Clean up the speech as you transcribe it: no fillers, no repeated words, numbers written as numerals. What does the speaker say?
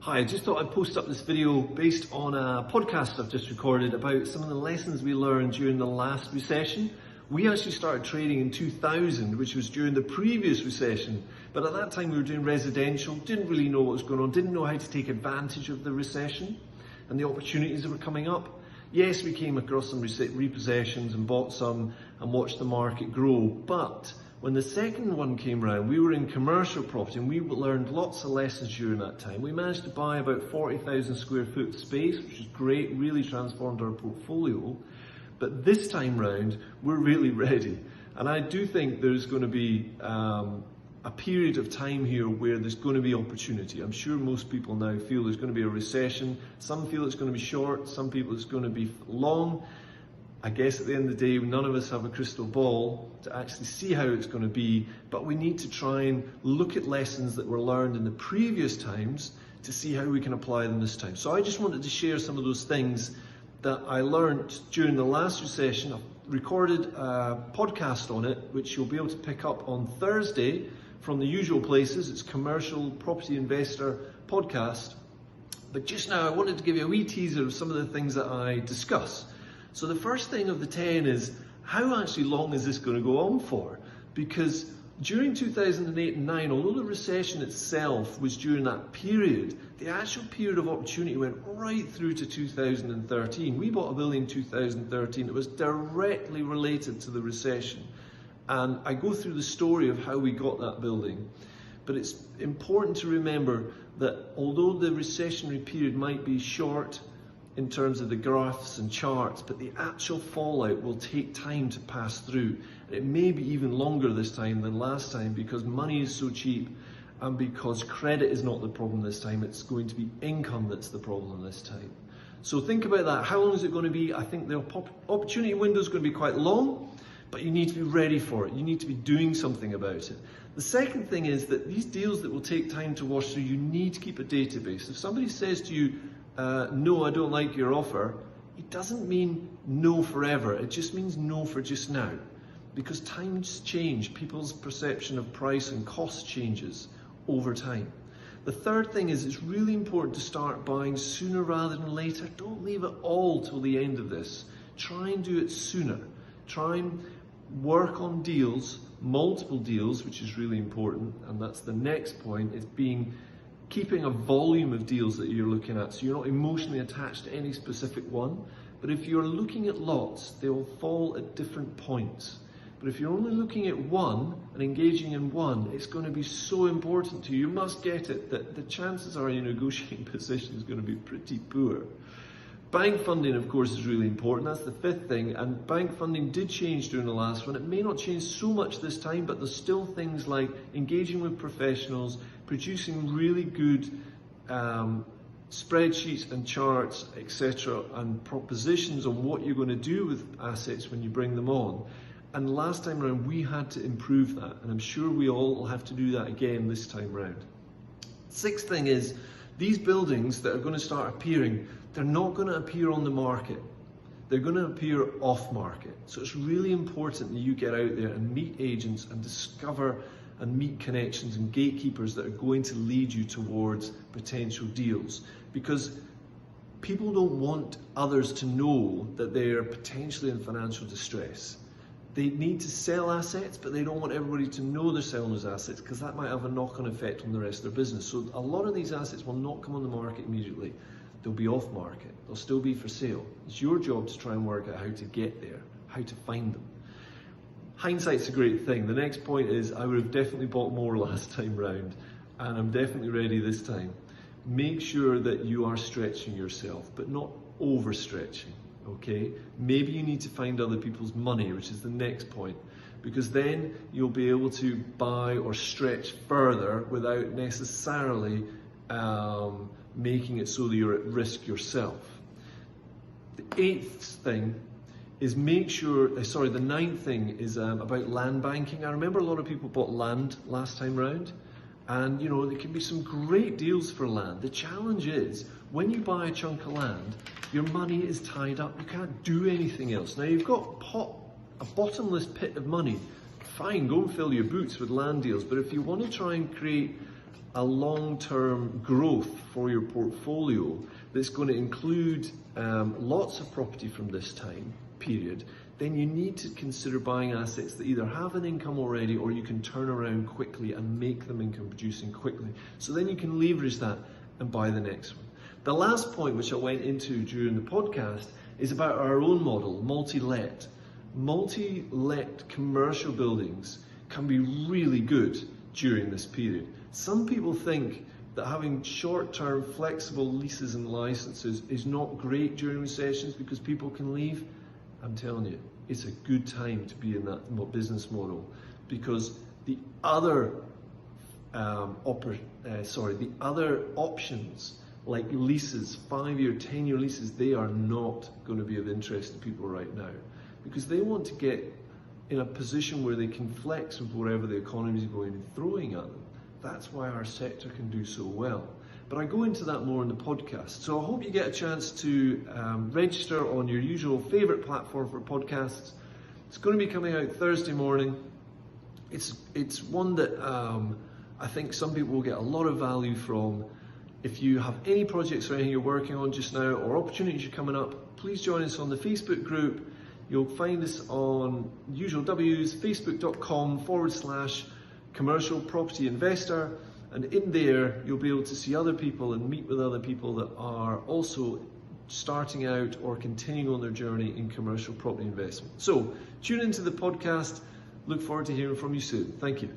Hi, I just thought I'd post up this video based on a podcast I've just recorded about some of the lessons we learned during the last recession. We actually started trading in 2000, which was during the previous recession. But at that time we were doing residential, didn't really know what was going on, didn't know how to take advantage of the recession and the opportunities that were coming up. Yes, we came across some repossessions and bought some and watched the market grow. But when the second one came around, we were in commercial property and we learned lots of lessons during that time. We managed to buy about 40,000 square foot space, which is great, really transformed our portfolio. But this time round, we're really ready. And I do think there's going to be a period of time here where there's going to be opportunity. I'm sure most people now feel there's going to be a recession. Some feel it's going to be short, some people it's going to be long. I guess at the end of the day, none of us have a crystal ball to actually see how it's going to be, but we need to try and look at lessons that were learned in the previous times to see how we can apply them this time. So I just wanted to share some of those things that I learned during the last recession. I've recorded a podcast on it, which you'll be able to pick up on Thursday from the usual places. It's Commercial Property Investor Podcast. But just now I wanted to give you a wee teaser of some of the things that I discuss. So the first thing of the 10 is, how actually long is this going to go on for? Because during 2008 and 9, although the recession itself was during that period, the actual period of opportunity went right through to 2013. We bought a building in 2013 that was directly related to the recession. And I go through the story of how we got that building. But it's important to remember that although the recessionary period might be short in terms of the graphs and charts, but the actual fallout will take time to pass through. And it may be even longer this time than last time because money is so cheap and because credit is not the problem this time. It's going to be income that's the problem this time. So think about that. How long is it going to be? I think the opportunity window is going to be quite long, but you need to be ready for it. You need to be doing something about it. The second thing is that these deals that will take time to wash through, you need to keep a database. If somebody says to you, no, I don't like your offer, it doesn't mean no forever. It just means no for just now. Because times change, people's perception of price and cost changes over time. The third thing is it's really important to start buying sooner rather than later. Don't leave it all till the end of this. Try and do it sooner. Try and work on deals, multiple deals, which is really important. And that's the next point, is keeping a volume of deals that you're looking at, so you're not emotionally attached to any specific one. But if you're looking at lots, they will fall at different points. But if you're only looking at one and engaging in one, it's going to be so important to you. You must get it that the chances are your negotiating position is going to be pretty poor. Bank funding, of course, is really important. That's the fifth thing. And bank funding did change during the last one. It may not change so much this time, but there's still things like engaging with professionals, producing really good spreadsheets and charts, etc., and propositions on what you're going to do with assets when you bring them on. And last time around, we had to improve that. And I'm sure we all will have to do that again this time round. Sixth thing is, these buildings that are going to start appearing, they're not going to appear on the market. They're going to appear off market. So it's really important that you get out there and meet agents and discover and meet connections and gatekeepers that are going to lead you towards potential deals. Because people don't want others to know that they are potentially in financial distress. They need to sell assets, but they don't want everybody to know they're selling those assets because that might have a knock-on effect on the rest of their business. So a lot of these assets will not come on the market immediately. They'll be off market. They'll still be for sale. It's your job to try and work out how to get there, how to find them. Hindsight's a great thing. The next point is I would have definitely bought more last time round, and I'm definitely ready this time. Make sure that you are stretching yourself, but not overstretching. Okay, maybe you need to find other people's money, which is the next point, because then you'll be able to buy or stretch further without necessarily making it so that you're at risk yourself. The eighth thing is the ninth thing is about land banking. I remember a lot of people bought land last time round. And you know, there can be some great deals for land. The challenge is, when you buy a chunk of land, your money is tied up. You can't do anything else. Now you've got a bottomless pit of money. Fine, go and fill your boots with land deals. But if you want to try and create a long-term growth for your portfolio that's going to include lots of property from this time period, then you need to consider buying assets that either have an income already or you can turn around quickly and make them income producing quickly. So then you can leverage that and buy the next one. The last point, which I went into during the podcast, is about our own model, multi-let. Multi-let commercial buildings can be really good during this period. Some people think that having short-term flexible leases and licenses is not great during recessions because people can leave. I'm telling you, it's a good time to be in that business model, because the other options like leases, 5-year, 10-year leases, they are not going to be of interest to people right now, because they want to get in a position where they can flex with wherever the economy is going and throwing at them. That's why our sector can do so well. But I go into that more in the podcast. So I hope you get a chance to register on your usual favourite platform for podcasts. It's going to be coming out Thursday morning. It's one that I think some people will get a lot of value from. If you have any projects or anything you're working on just now or opportunities are coming up, please join us on the Facebook group. You'll find us on usual W's, facebook.com/commercial property investor. And in there, you'll be able to see other people and meet with other people that are also starting out or continuing on their journey in commercial property investment. So tune into the podcast. Look forward to hearing from you soon. Thank you.